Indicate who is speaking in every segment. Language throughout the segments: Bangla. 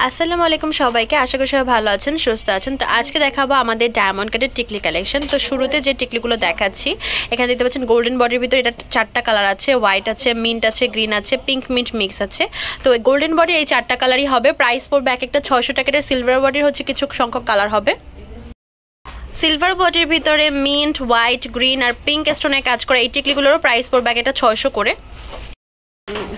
Speaker 1: আসসালামু আলাইকুম সবাইকে, আশা করি সবাই ভালো আছেন, সুস্থ আছেন। তো আজকে দেখাবো আমাদের ডায়মন্ড কাটের টিকলি কালেকশন। তো শুরুতে যে টিকলিগুলো দেখাচ্ছি, এখানে দেখতে পাচ্ছেন গোল্ডেন বডির ভিতরে এটা 4টা কালার আছে, হোয়াইট আছে, মিন্ট আছে, গ্রিন আছে, পিঙ্ক মিন্ট মিক্স আছে। তো গোল্ডেন বডির এই 4টা কালারই হবে। প্রাইস পড়বে এক একটা 600 টাকা। সিলভার বডির হচ্ছে কিছু সংখ্যক কালার হবে। সিলভার বডির ভিতরে মিন্ট, হোয়াইট, গ্রিন আর পিঙ্ক স্টোনের কাজ করে এই টিকলিগুলোরও প্রাইস পড়বে এক একটা 600 করে।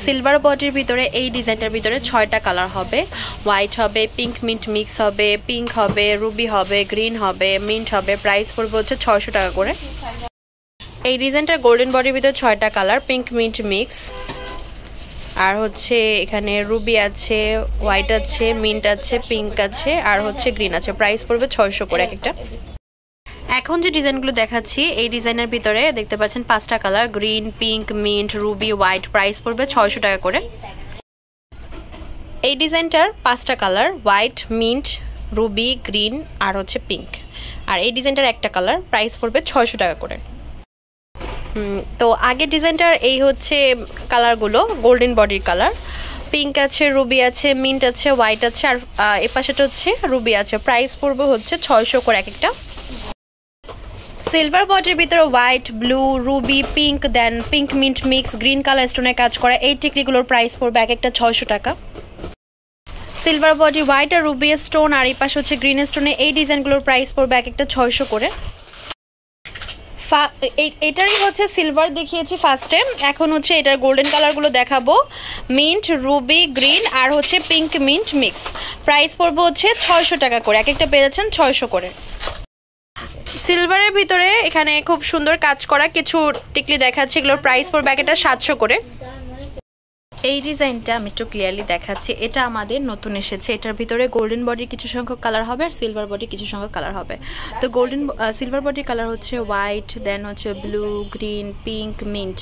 Speaker 1: সিলভার বডির ভিতরে এই ডিজাইনটার ভিতরে 6টা কালার হবে। হোয়াইট হবে, পিঙ্ক মিন্ট মিক্স হবে, পিঙ্ক হবে, রুবি হবে, গ্রিন হবে, মিন্ট হবে। প্রাইস পড়বে হচ্ছে 600 টাকা করে। এই ডিজাইনটার গোল্ডেন বডির ভিতরে 6টা কালার, পিঙ্ক মিন্ট মিক্স আর হচ্ছে এখানে রুবি আছে, হোয়াইট আছে, মিন্ট আছে, পিঙ্ক আছে আর হচ্ছে গ্রিন আছে। প্রাইস পড়বে 600 করে এক একটা। এখন যে ডিজাইনগুলো দেখাচ্ছি এই ডিজাইনের ভিতরে দেখতে পাচ্ছেন 5টা colour, green, pink, mint, ruby, white. Price পড়বে 600 টাকা করে। এই ডিজাইনটার 5টা colour, white, mint, ruby, green আর হচ্ছে পিঙ্ক। আর এই ডিজাইনটার একটা কালার, প্রাইস পড়বে 600 টাকা করে। তো আগের ডিজাইনটার এই হচ্ছে কালারগুলো, গোল্ডেন বডির কালার। পিঙ্ক আছে, রুবি আছে, মিন্ট আছে, হোয়াইট আছে আর এ পাশেটা হচ্ছে রুবি আছে। প্রাইস পড়বে হচ্ছে 600 করে এক একটা। সিলভার বডির ভিতরে white, blue, ruby, pink, then pink mint mix, green colour স্টোনের কাজ করা এই টিকলিগুলোর প্রাইস পড়বে এক একটা 600 টাকা। সিলভার বডি, হোয়াইট আর রুবি স্টোন আর এই পাশে হচ্ছে গ্রিন স্টোনে এই ডিজাইনগুলোর প্রাইস পড়বে এক একটা 600 করে। এটারই হচ্ছে সিলভার দেখিয়েছি ফার্স্টে, এখন হচ্ছে এটার গোল্ডেন কালারগুলো দেখাবো। মিন্ট, রুবি, গ্রিন আর হচ্ছে পিঙ্ক মিন্ট মিক্স। প্রাইস পড়বে হচ্ছে 600 টাকা করে, এক একটা পেয়ে যাচ্ছেন 600 করে। সিলভারের ভিতরে এখানে খুব সুন্দর কাজ করা কিছু টিকলি দেখাচ্ছে, এগুলোর প্রাইস পড়বে এক একটা 700 করে। এই ডিজাইনটা আমি একটু ক্লিয়ারলি দেখাচ্ছি, এটা আমাদের নতুন এসেছে। এটার ভিতরে গোল্ডেন বডির কিছু সংখ্যক কালার হবে আর সিলভার বডির কিছু সংখ্যক কালার হবে। তো সিলভার বডির কালার হচ্ছে হোয়াইট, দেন হচ্ছে blue, green, pink, mint.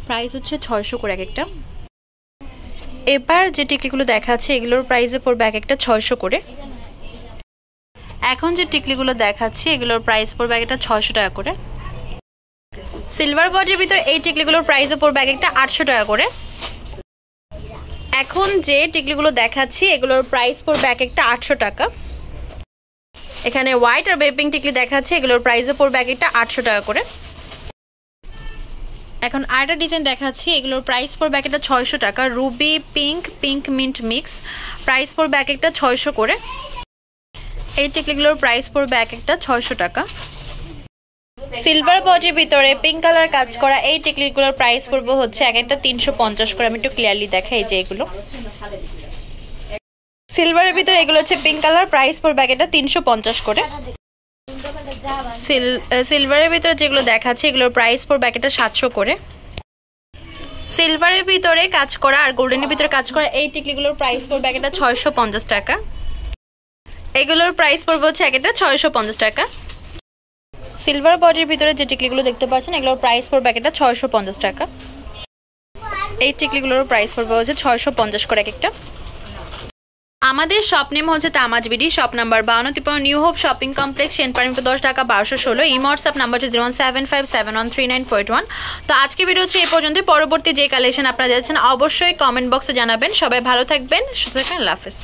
Speaker 1: Price হচ্ছে 600 করে এক একটা। এবার যে টিকলিগুলো দেখাচ্ছে এগুলোর প্রাইসে পড়বে এক একটা 600 করে। এখন যে টিকলিগুলো দেখাচ্ছি এগুলোর প্রাইস পড়বে একটা 600 টাকা করে। সিলভার বডির ভিতরে এই টিকলিগুলোর প্রাইসে পড়বে একটা 800 টাকা করে। এখন যে টিকলিগুলো দেখাচ্ছি এগুলোর প্রাইস পড়বে একটা 800 টাকা। এখানে হোয়াইট আর বেপিং টিকলি দেখাচ্ছি, এগুলোর প্রাইসে পড়বে একটা 800 টাকা করে। এখন আরেকটা ডিজাইন দেখাচ্ছি, এগুলোর প্রাইস পড়বে একটা 600 টাকা। Ruby, pink, pink mint mix. Price পড়বে একটা 600 করে। এই টিকলিগুলোর প্রাইস পড়বে এক একটা 600 টাকা। সিলভার বডির ভিতরে পিঙ্ক কালার কাজ করা এই টিকলিগুলোর প্রাইস পড়বে হচ্ছে এক একটা 350 করে। আমি একটু ক্লিয়ারলি দেখাই যে এগুলো সিলভারের ভিতরে, এগুলো হচ্ছে পিঙ্ক কালার, প্রাইস পড়বে এক একটা 350 করে। সিলভারের ভিতরে যেগুলো দেখাচ্ছে এগুলোর প্রাইস পড়বে এক একটা 700 করে। সিলভারের ভিতরে কাজ করা আর গোল্ডেনের ভিতরে কাজ করা এই টিকলিগুলোর প্রাইস পড়বে এক একটা 650 টাকা। এগুলোর প্রাইস পড়বে হচ্ছে এক একটা 650 টাকা। সিলভার বডির ভিতরে যে টিকলিগুলো দেখতে পাচ্ছেন এগুলোর প্রাইস পড়বে এক একটা 650 টাকা। এই টিকলিগুলোর প্রাইস পড়বে হচ্ছে 650 করে এক একটা। আমাদের শপ নেম হচ্ছে Tamaj BD, shop number 52 new hope shopping complex, Senpara 10 টাকা 1216। এই হোয়াটসঅ্যাপ নাম্বার হচ্ছে 01757139481। তো আজকে ভিডিও হচ্ছে এই পর্যন্ত। পরবর্তী যে কালেকশন আপনারা যাচ্ছেন অবশ্যই কমেন্ট বক্সে জানাবেন। সবাই ভালো থাকবেন, সুস্থ থাকবেন, আল্লাহ হাফেজ।